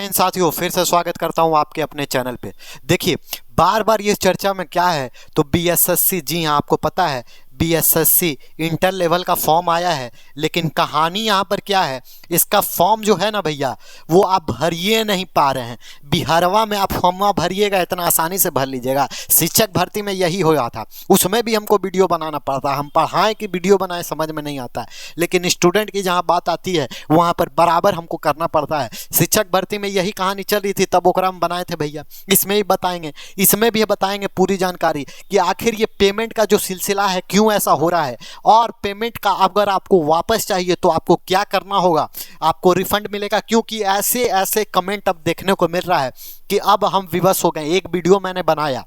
हिंद साथियों, फिर से स्वागत करता हूं आपके अपने चैनल पे। देखिए, बार बार ये चर्चा में क्या है, तो बीएसएससी, जी हाँ आपको पता है बीएसएससी इंटर लेवल का फॉर्म आया है। लेकिन कहानी यहाँ पर क्या है, इसका फॉर्म जो है ना भैया, वो आप भरिए नहीं पा रहे हैं। बिहारवा में आप फॉर्म भरिएगा, इतना आसानी से भर लीजिएगा। शिक्षक भर्ती में यही हो रहा था, उसमें भी हमको वीडियो बनाना पड़ता है। हम पढ़ाएं कि वीडियो बनाएं समझ में नहीं आता है, लेकिन स्टूडेंट की जहाँ बात आती है वहाँ पर बराबर हमको करना पड़ता है। शिक्षक भर्ती में यही कहानी चल रही थी, तब ओकरा हम बनाए थे भैया। इसमें भी बताएंगे, इसमें भी बताएंगे पूरी जानकारी कि आखिर ये पेमेंट का जो सिलसिला है क्यों ऐसा हो रहा है, और पेमेंट का अगर आपको वापस चाहिए तो आपको क्या करना होगा, आपको रिफंड मिलेगा। क्योंकि ऐसे ऐसे कमेंट अब देखने को मिल रहा है कि अब हम विवश हो गए। एक वीडियो मैंने बनाया,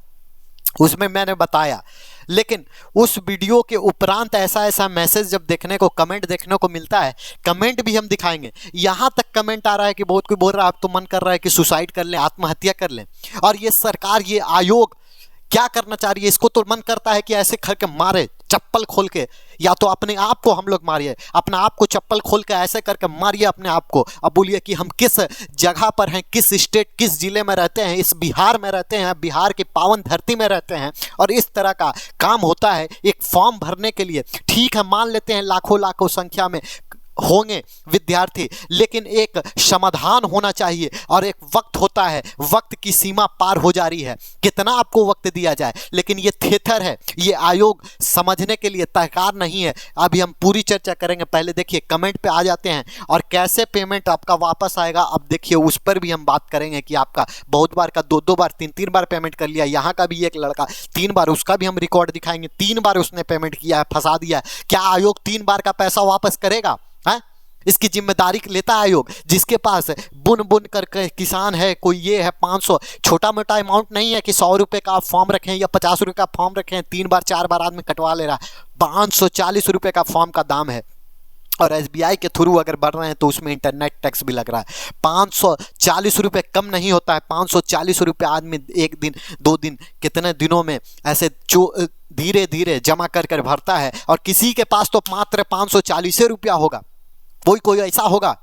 उसमें मैंने बताया, लेकिन उस वीडियो के उपरांत ऐसा ऐसा मैसेज जब देखने को, कमेंट देखने को मिलता है, कमेंट भी हम दिखाएंगे। यहाँ तक कमेंट आ रहा है कि बहुत कोई बोल रहा है अब तो मन कर रहा है कि सुसाइड कर लें, आत्महत्या कर लें। और ये सरकार, ये आयोग क्या करना चाह रही है, इसको तो मन करता है कि ऐसे करके मारे, चप्पल खोल के, या तो अपने आप को हम लोग मारिए, अपना आप को चप्पल खोल के ऐसे करके मारिए अपने आप को। अब बोलिए कि हम किस जगह पर हैं, किस स्टेट, किस जिले में रहते हैं, इस बिहार में रहते हैं, बिहार की पावन धरती में रहते हैं, और इस तरह का काम होता है एक फॉर्म भरने के लिए। ठीक है, मान लेते हैं लाखों लाखों संख्या में होंगे विद्यार्थी, लेकिन एक समाधान होना चाहिए और एक वक्त होता है। वक्त की सीमा पार हो जा रही है, कितना आपको वक्त दिया जाए। लेकिन ये थेथर है, ये आयोग समझने के लिए तैयार नहीं है। अभी हम पूरी चर्चा करेंगे। पहले देखिए कमेंट पे आ जाते हैं और कैसे पेमेंट आपका वापस आएगा। अब देखिए उस पर भी हम बात करेंगे कि आपका बहुत बार का, दो बार, तीन बार पेमेंट कर लिया। यहाँ का भी एक लड़का 3 बार, उसका भी हम रिकॉर्ड दिखाएंगे। 3 बार उसने पेमेंट किया है, फंसा दिया है। क्या आयोग 3 बार का पैसा वापस करेगा? है, इसकी जिम्मेदारी लेता है आयोग। जिसके पास बुन बुन करके किसान है, कोई ये है 500, छोटा मोटा अमाउंट नहीं है कि 100 रुपये का आप फॉर्म रखें या 50 रुपये का फॉर्म रखें, 3 बार 4 बार आदमी कटवा ले रहा है। 540 रुपये का फॉर्म का दाम है, और एसबीआई के थ्रू अगर बढ़ रहे हैं तो उसमें इंटरनेट टैक्स भी लग रहा है। 540 रुपये कम नहीं होता है। 540 रुपये आदमी 1 दिन, 2 दिन, कितने दिनों में ऐसे धीरे धीरे जमा कर कर भरता है। और किसी के पास तो मात्र 540 रुपया होगा। कोई ऐसा होगा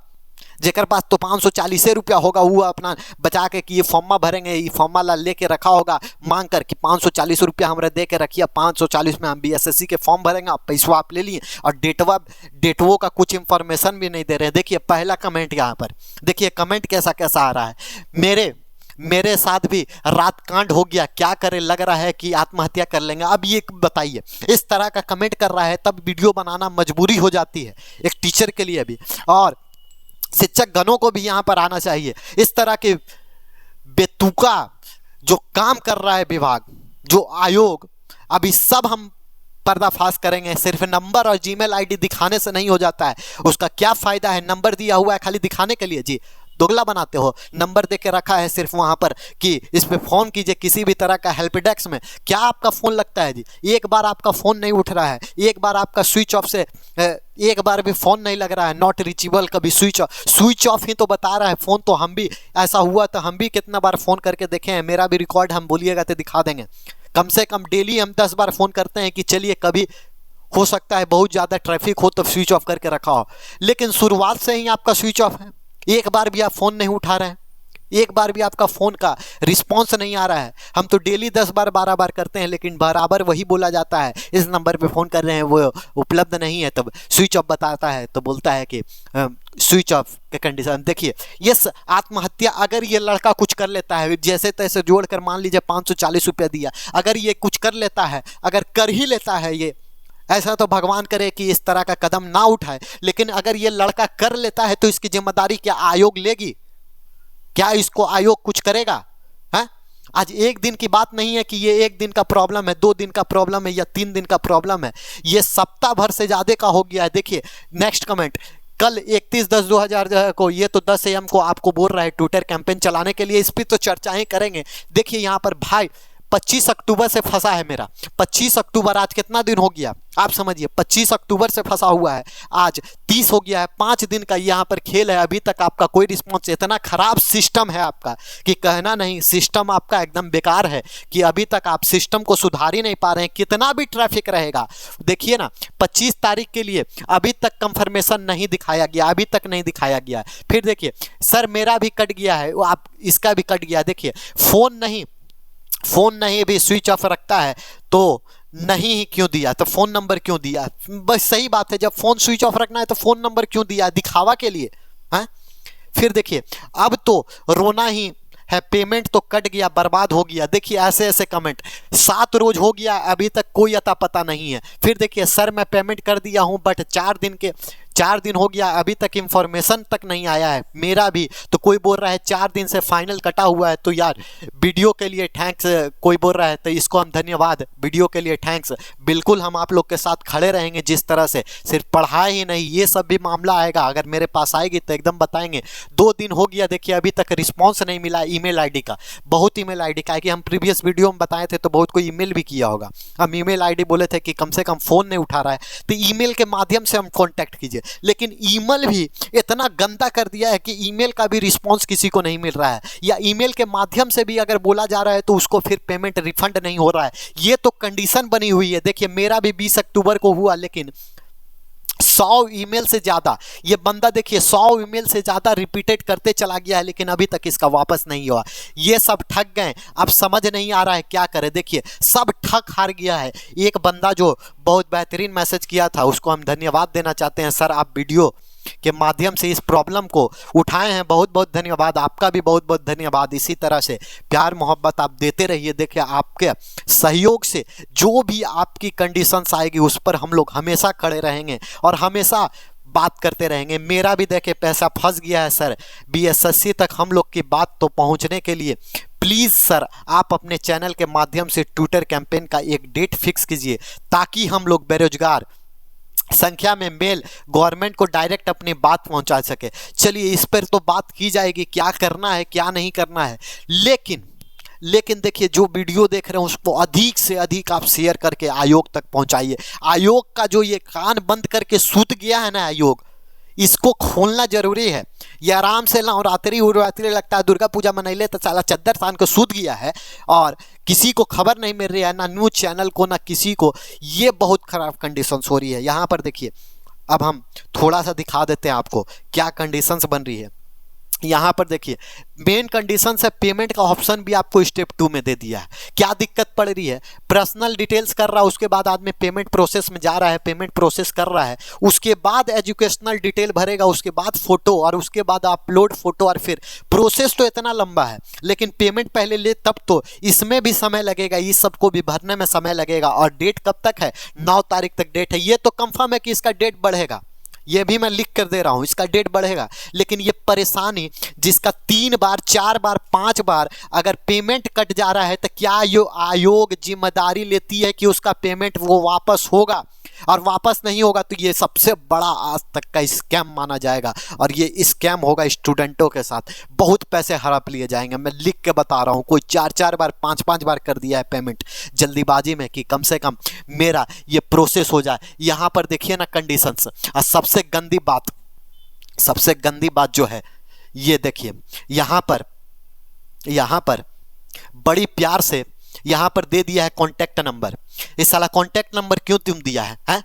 जेकर पास तो 540 रुपया होगा, वो अपना बचा के कि ये फॉर्मा भरेंगे, ये फॉर्मा ला लेके रखा होगा मांग कर कि 540 रुपया हमारे दे के रखिए, 540 में हम बीएसएससी के फॉर्म भरेंगे, आप पैसा आप ले लिए। और डेटवो का कुछ इंफॉर्मेशन भी नहीं दे रहे हैं। देखिए पहला कमेंट यहाँ पर, देखिए कमेंट कैसा कैसा आ रहा है। मेरे साथ भी रात कांड हो गया, क्या करें, लग रहा है कि आत्महत्या कर लेंगे। अब ये बताइए, इस तरह का कमेंट कर रहा है, तब वीडियो बनाना मजबूरी हो जाती है एक टीचर के लिए भी, और शिक्षक गणों को भी यहाँ पर आना चाहिए। इस तरह के बेतुका जो काम कर रहा है विभाग, जो आयोग, अभी सब हम पर्दाफाश करेंगे। सिर्फ नंबर और जीमेल आईडी दिखाने से नहीं हो जाता है। उसका क्या फायदा है? नंबर दिया हुआ है खाली दिखाने के लिए, जी दोगला बनाते हो। नंबर दे के रखा है सिर्फ वहां पर कि इस पे फोन कीजिए, किसी भी तरह का हेल्प डेस्क में। क्या आपका फोन लगता है जी? एक बार आपका फोन नहीं उठ रहा है, एक बार आपका स्विच ऑफ से एक बार भी फोन नहीं लग रहा है, नॉट रीचेबल, कभी स्विच ऑफ ही तो बता रहा है फोन। तो हम भी ऐसा हुआ तो हम भी कितना बार फोन करके देखे हैं, मेरा भी रिकॉर्ड हम बोलिएगा तो दिखा देंगे। कम से कम डेली हम 10 बार फोन करते हैं कि चलिए, कभी हो सकता है बहुत ज़्यादा ट्रैफिक हो तो स्विच ऑफ करके रखा हो। लेकिन शुरुआत से ही आपका स्विच ऑफ है, एक बार भी आप फ़ोन नहीं उठा रहे हैं, एक बार भी आपका फ़ोन का रिस्पॉन्स नहीं आ रहा है। हम तो डेली 10 बार 12 बार करते हैं, लेकिन बराबर वही बोला जाता है इस नंबर पे फ़ोन कर रहे हैं, वो उपलब्ध नहीं है। तब स्विच ऑफ बताता है तो बोलता है कि स्विच ऑफ के कंडीशन। देखिए ये आत्महत्या, अगर ये लड़का कुछ कर लेता है, जैसे तैसे जोड़ कर मान लीजिए 540 रुपया दिया, अगर ये कुछ कर लेता है, अगर कर ही लेता है ये, ऐसा तो भगवान करे कि इस तरह का कदम ना उठाए, लेकिन अगर ये लड़का कर लेता है तो इसकी जिम्मेदारी क्या आयोग लेगी? क्या इसको आयोग कुछ करेगा? है, आज एक दिन की बात नहीं है कि ये 1 दिन का प्रॉब्लम है, 2 दिन का प्रॉब्लम है या 3 दिन का प्रॉब्लम है, ये सप्ताह भर से ज़्यादा का हो गया है। देखिए नेक्स्ट कमेंट, कल 31/10/2000 को, ये तो 10 AM को आपको बोल रहा है ट्विटर कैंपेन चलाने के लिए, इस पर तो चर्चाएं करेंगे। देखिए यहाँ पर भाई 25 अक्टूबर से फंसा है मेरा। 25 अक्टूबर, आज कितना दिन हो गया आप समझिए, 25 अक्टूबर से फंसा हुआ है, आज 30 हो गया है। 5 दिन का यहाँ पर खेल है, अभी तक आपका कोई रिस्पॉन्स। इतना खराब सिस्टम है आपका कि कहना नहीं, सिस्टम आपका एकदम बेकार है कि अभी तक आप सिस्टम को सुधार ही नहीं पा रहे हैं। कितना भी ट्रैफिक रहेगा, देखिए ना 25 तारीख के लिए अभी तक कंफर्मेशन नहीं दिखाया गया, अभी तक नहीं दिखाया गया। फिर देखिए सर मेरा भी कट गया है, वो आप इसका भी कट गया। देखिए फ़ोन नहीं भी स्विच ऑफ रखता है तो नहीं ही क्यों दिया, तो फ़ोन नंबर क्यों दिया? बस सही बात है, जब फ़ोन स्विच ऑफ रखना है तो फ़ोन नंबर क्यों दिया? दिखावा के लिए, हाँ। फिर देखिए अब तो रोना ही है, पेमेंट तो कट गया, बर्बाद हो गया। देखिए ऐसे ऐसे कमेंट, 7 रोज हो गया अभी तक कोई अता पता नहीं है। फिर देखिए सर मैं पेमेंट कर दिया हूं बट 4 दिन हो गया अभी तक इंफॉर्मेशन तक नहीं आया है मेरा भी। तो कोई बोल रहा है 4 दिन से फाइनल कटा हुआ है। तो यार वीडियो के लिए थैंक्स, कोई बोल रहा है तो इसको हम धन्यवाद, वीडियो के लिए थैंक्स। बिल्कुल हम आप लोग के साथ खड़े रहेंगे जिस तरह से, सिर्फ पढ़ाई ही नहीं, ये सब भी मामला आएगा, अगर मेरे पास आएगी तो एकदम बताएंगे। 2 दिन हो गया, देखिए अभी तक रिस्पॉन्स नहीं मिला ईमेल आईडी का, बहुत ईमेल आईडी का है कि हम प्रीवियस वीडियो में बताए थे तो बहुत कोई ईमेल भी किया होगा। हम ईमेल आईडी बोले थे कि कम से कम फ़ोन नहीं उठा रहा है तो ईमेल के माध्यम से हम कॉन्टैक्ट कीजिए, लेकिन ईमेल भी इतना गंदा कर दिया है कि ईमेल का भी रिस्पांस किसी को नहीं मिल रहा है, या ईमेल के माध्यम से भी अगर बोला जा रहा है तो उसको फिर पेमेंट रिफंड नहीं हो रहा है। ये तो कंडीशन बनी हुई है। देखिए मेरा भी 20 अक्टूबर को हुआ, लेकिन 100 ईमेल से ज़्यादा ये बंदा, देखिए 100 ईमेल से ज़्यादा रिपीटेड करते चला गया है, लेकिन अभी तक इसका वापस नहीं हुआ। ये सब ठग गए, अब समझ नहीं आ रहा है क्या करे। देखिए सब ठग हार गया है। एक बंदा जो बहुत बेहतरीन मैसेज किया था उसको हम धन्यवाद देना चाहते हैं। सर आप वीडियो के माध्यम से इस प्रॉब्लम को उठाए हैं, बहुत बहुत धन्यवाद, आपका भी बहुत बहुत धन्यवाद। इसी तरह से प्यार मोहब्बत आप देते रहिए। देखिए आपके सहयोग से जो भी आपकी कंडीशंस आएगी उस पर हम लोग हमेशा खड़े रहेंगे और हमेशा बात करते रहेंगे। मेरा भी देखिए पैसा फंस गया है सर, BSSC तक हम लोग की बात तो पहुंचने के लिए प्लीज़ सर आप अपने चैनल के माध्यम से ट्विटर कैंपेन का एक डेट फिक्स कीजिए, ताकि हम लोग बेरोजगार संख्या में मेल गवर्नमेंट को डायरेक्ट अपनी बात पहुंचा सके। चलिए इस पर तो बात की जाएगी, क्या करना है क्या नहीं करना है, लेकिन देखिए जो वीडियो देख रहे हैं उसको अधिक से अधिक आप शेयर करके आयोग तक पहुंचाइए। आयोग का जो ये कान बंद करके सूत गया है ना आयोग, इसको खोलना जरूरी है। ये आराम से नवरात्रि उर्वरात्रि लगता है, दुर्गा पूजा मनैले तो साला चद्दर तान को सूत गया है और किसी को खबर नहीं मिल रही है, ना न्यूज़ चैनल को ना किसी को। ये बहुत ख़राब कंडीशंस हो रही है। यहाँ पर देखिए अब हम थोड़ा सा दिखा देते हैं आपको क्या कंडीशंस बन रही है। यहाँ पर देखिए मेन कंडीशन है, पेमेंट का ऑप्शन भी आपको स्टेप 2 में दे दिया है। क्या दिक्कत पड़ रही है, पर्सनल डिटेल्स कर रहा है, उसके बाद आदमी पेमेंट प्रोसेस में जा रहा है, पेमेंट प्रोसेस कर रहा है, उसके बाद एजुकेशनल डिटेल भरेगा, उसके बाद फोटो और उसके बाद अपलोड फोटो, और फिर प्रोसेस तो इतना लंबा है, लेकिन पेमेंट पहले ले तब तो इसमें भी समय लगेगा, इस सबको भी भरने में समय लगेगा। और डेट कब तक है, 9 तारीख तक डेट है। ये तो कंफर्म है कि इसका डेट बढ़ेगा, ये भी मैं लिख कर दे रहा हूँ, इसका डेट बढ़ेगा। लेकिन ये परेशानी जिसका 3 बार 4 बार 5 बार अगर पेमेंट कट जा रहा है तो क्या आयोग जिम्मेदारी लेती है कि उसका पेमेंट वो वापस होगा, और वापस नहीं होगा तो ये सबसे बड़ा आज तक का स्कैम माना जाएगा। और ये स्कैम होगा स्टूडेंटों के साथ, बहुत पैसे हड़प लिए जाएंगे। मैं लिख के बता रहा हूँ, कोई 4 बार 5 बार कर दिया है पेमेंट जल्दीबाजी में कि कम से कम मेरा ये प्रोसेस हो जाए। यहाँ पर देखिए ना कंडीशंस, और सबसे गंदी बात जो है ये देखिए, यहाँ पर बड़ी प्यार से यहाँ पर दे दिया है कॉन्टैक्ट नंबर। इस साला कॉन्टैक्ट नंबर क्यों तुम दिया है?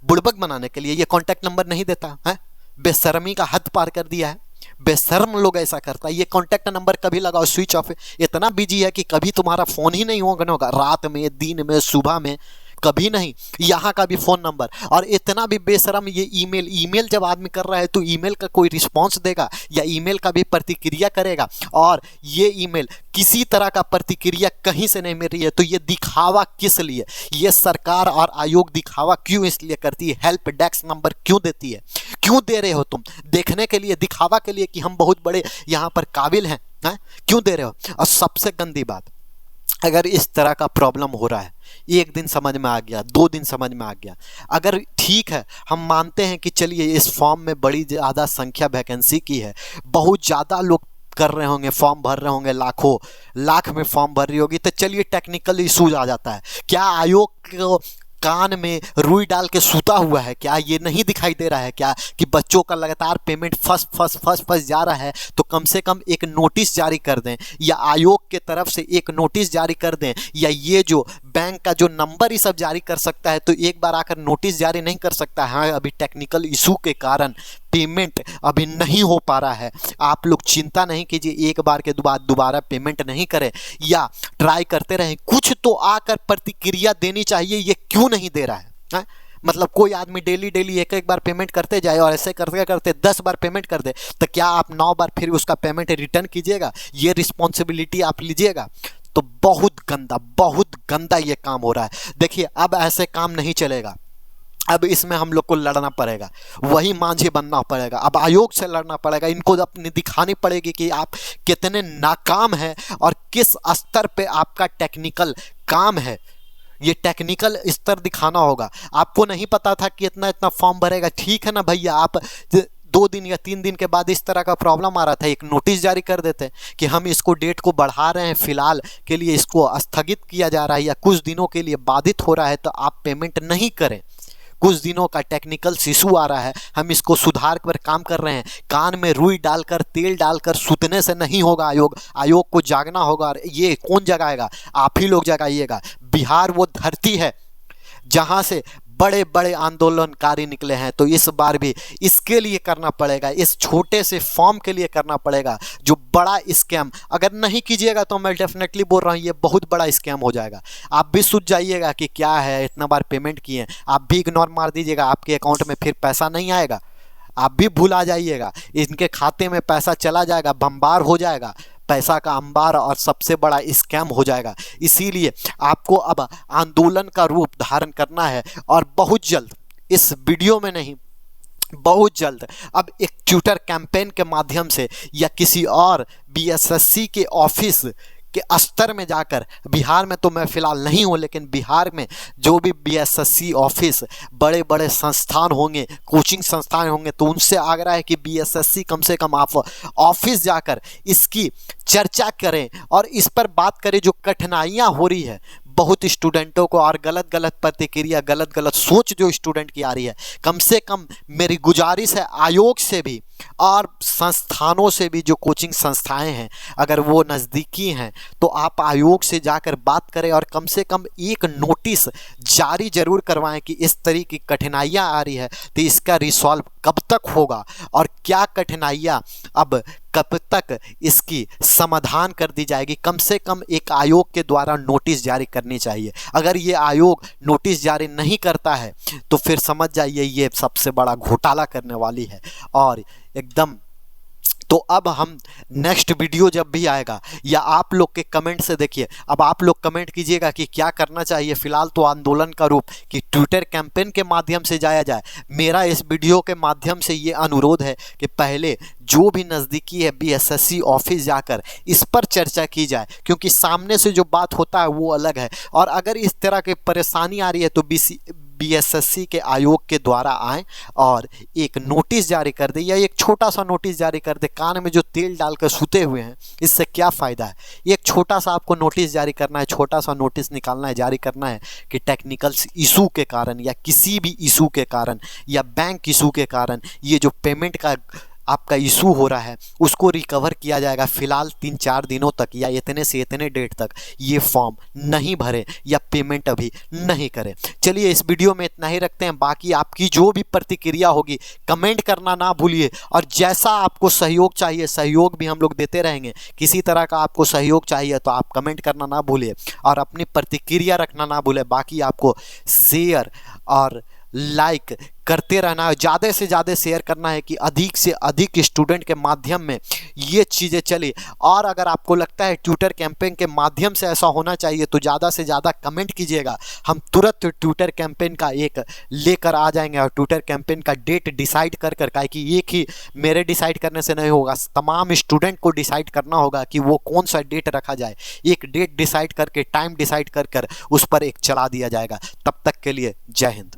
बुड़बक बनाने के लिए ये कॉन्टैक्ट नंबर नहीं देता है? बेशर्मी का हद पार कर दिया है, बेशर्म लोग ऐसा करता है। ये कॉन्टैक्ट नंबर कभी लगाओ स्विच ऑफ, इतना बिजी है कि कभी तुम्हारा फोन ही नहीं होगा, रात में, दिन में, सुबह में, कभी नहीं। यहाँ का भी फ़ोन नंबर, और इतना भी बेशरम ये ईमेल जब आदमी कर रहा है तो ईमेल का कोई रिस्पांस देगा या ईमेल का भी प्रतिक्रिया करेगा, और ये ईमेल किसी तरह का प्रतिक्रिया कहीं से नहीं मिल रही है। तो ये दिखावा किस लिए, ये सरकार और आयोग दिखावा क्यों इसलिए करती है? हेल्प डेस्क नंबर क्यों देती है? क्यों दे रहे हो तुम? देखने के लिए, दिखावा के लिए कि हम बहुत बड़े यहाँ पर काबिल हैं, क्यों दे रहे हो? और सबसे गंदी बात, अगर इस तरह का प्रॉब्लम हो रहा है, 1 दिन समझ में आ गया, 2 दिन समझ में आ गया, अगर ठीक है हम मानते हैं कि चलिए इस फॉर्म में बड़ी ज़्यादा संख्या वैकेंसी की है, बहुत ज़्यादा लोग कर रहे होंगे, फॉर्म भर रहे होंगे, लाखों लाख में फॉर्म भर रही होगी। तो चलिए टेक्निकल इशूज आ जाता है। क्या आयोग को कान में रुई डाल के सूता हुआ है? क्या ये नहीं दिखाई दे रहा है क्या कि बच्चों का लगातार पेमेंट फंस जा रहा है? तो कम से कम एक नोटिस जारी कर दें, या आयोग के तरफ से एक नोटिस जारी कर दें, या ये जो बैंक का जो नंबर ही सब जारी कर सकता है तो एक बार आकर नोटिस जारी नहीं कर सकता है? हाँ, अभी टेक्निकल इशू के कारण पेमेंट अभी नहीं हो पा रहा है। आप लोग चिंता नहीं कीजिए, एक बार के बाद दोबारा पेमेंट नहीं करें या ट्राई करते रहें। कुछ तो आकर प्रतिक्रिया देनी चाहिए, ये क्यों नहीं दे रहा है? मतलब कोई आदमी डेली एक बार पेमेंट करते जाए और ऐसे करते करते 10 बार पेमेंट कर दे, तो क्या आप 9 बार फिर उसका पेमेंट रिटर्न कीजिएगा? ये रिस्पॉन्सिबिलिटी आप लीजिएगा? तो बहुत गंदा ये काम हो रहा है। देखिए, अब ऐसे काम नहीं चलेगा। अब इसमें हम लोग को लड़ना पड़ेगा, वही मांझी बनना पड़ेगा। अब आयोग से लड़ना पड़ेगा, इनको अपनी दिखानी पड़ेगी कि आप कितने नाकाम हैं और किस स्तर पे आपका टेक्निकल काम है। ये टेक्निकल स्तर दिखाना होगा। आपको नहीं पता था कि इतना फॉर्म भरेगा, ठीक है ना भैया, आप 2 दिन या 3 दिन के बाद इस तरह का प्रॉब्लम आ रहा था, एक नोटिस जारी कर देते कि हम इसको डेट को बढ़ा रहे हैं, फिलहाल के लिए इसको स्थगित किया जा रहा है या कुछ दिनों के लिए बाधित हो रहा है, तो आप पेमेंट नहीं करें। कुछ दिनों का टेक्निकल इशू आ रहा है, हम इसको सुधार पर काम कर रहे हैं। कान में रुई डालकर, तेल डालकर सूतने से नहीं होगा। आयोग को जागना होगा। ये कौन जगाएगा? आप ही लोग जगाइएगा। बिहार वो धरती है जहां से बड़े बड़े आंदोलनकारी निकले हैं, तो इस बार भी इसके लिए करना पड़ेगा, इस छोटे से फॉर्म के लिए करना पड़ेगा। जो बड़ा स्कैम अगर नहीं कीजिएगा तो मैं डेफिनेटली बोल रहा हूँ ये बहुत बड़ा स्कैम हो जाएगा। आप भी सोच जाइएगा कि क्या है, इतना बार पेमेंट किए, आप भी इग्नोर मार दीजिएगा, आपके अकाउंट में फिर पैसा नहीं आएगा, आप भी भुला जाइएगा, इनके खाते में पैसा चला जाएगा, बम्बार हो जाएगा, पैसा का अंबार और सबसे बड़ा स्कैम हो जाएगा। इसीलिए आपको अब आंदोलन का रूप धारण करना है और बहुत जल्द, इस वीडियो में नहीं, बहुत जल्द अब एक ट्विटर कैंपेन के माध्यम से या किसी और बीएसएससी के ऑफिस के स्तर में जाकर, बिहार में तो मैं फिलहाल नहीं हूँ, लेकिन बिहार में जो भी बीएसएससी ऑफिस, बड़े बड़े संस्थान होंगे, कोचिंग संस्थान होंगे, तो उनसे आग्रह है कि बीएसएससी कम से कम आप ऑफिस जाकर इसकी चर्चा करें और इस पर बात करें। जो कठिनाइयाँ हो रही है बहुत स्टूडेंटों को और गलत प्रतिक्रिया, गलत सोच जो स्टूडेंट की आ रही है, कम से कम मेरी गुजारिश है आयोग से भी और संस्थानों से भी, जो कोचिंग संस्थाएं हैं अगर वो नज़दीकी हैं, तो आप आयोग से जाकर बात करें और कम से कम एक नोटिस जारी जरूर करवाएं कि इस तरह की कठिनाइयां आ रही है, तो इसका रिसॉल्व कब तक होगा और क्या कठिनाइयां अब कब तक इसकी समाधान कर दी जाएगी। कम से कम एक आयोग के द्वारा नोटिस जारी करनी चाहिए। अगर ये आयोग नोटिस जारी नहीं करता है तो फिर समझ जाइए ये सबसे बड़ा घोटाला करने वाली है। और एकदम, तो अब हम नेक्स्ट वीडियो जब भी आएगा या आप लोग के कमेंट से, देखिए अब आप लोग कमेंट कीजिएगा कि क्या करना चाहिए। फिलहाल तो आंदोलन का रूप कि ट्विटर कैंपेन के माध्यम से जाया जाए। मेरा इस वीडियो के माध्यम से ये अनुरोध है कि पहले जो भी नज़दीकी है बीएसएससी ऑफिस जाकर इस पर चर्चा की जाए, क्योंकि सामने से जो बात होता है वो अलग है। और अगर इस तरह की परेशानी आ रही है तो बीएसएससी के आयोग के द्वारा आए और एक नोटिस जारी कर दे, या एक छोटा सा नोटिस जारी कर दे। कान में जो तेल डालकर सूते हुए हैं, इससे क्या फ़ायदा है? एक छोटा सा आपको नोटिस जारी करना है, छोटा सा नोटिस निकालना है, जारी करना है कि टेक्निकल इशू के कारण या किसी भी इशू के कारण या बैंक इशू के कारण ये जो पेमेंट का आपका इशू हो रहा है उसको रिकवर किया जाएगा। फ़िलहाल 3-4 दिनों तक या इतने से इतने डेट तक ये फॉर्म नहीं भरे या पेमेंट अभी नहीं करें। चलिए इस वीडियो में इतना ही रखते हैं। बाकी आपकी जो भी प्रतिक्रिया होगी कमेंट करना ना भूलिए, और जैसा आपको सहयोग चाहिए सहयोग भी हम लोग देते रहेंगे। किसी तरह का आपको सहयोग चाहिए तो आप कमेंट करना ना भूलिए और अपनी प्रतिक्रिया रखना ना भूलें। बाकी आपको शेयर और लाइक करते रहना है, ज़्यादा से ज़्यादा शेयर करना है कि अधिक से अधिक स्टूडेंट के माध्यम में ये चीज़ें चली। और अगर आपको लगता है ट्विटर कैंपेन के माध्यम से ऐसा होना चाहिए तो ज़्यादा से ज़्यादा कमेंट कीजिएगा। हम तुरंत ट्विटर कैंपेन का एक लेकर आ जाएंगे और ट्विटर कैंपेन का डेट डिसाइड कर कि एक ही मेरे डिसाइड करने से नहीं होगा, तमाम स्टूडेंट को डिसाइड करना होगा कि वो कौन सा डेट रखा जाए। एक डेट डिसाइड करके, टाइम डिसाइड कर उस पर एक चला दिया जाएगा। तब तक के लिए जय हिंद।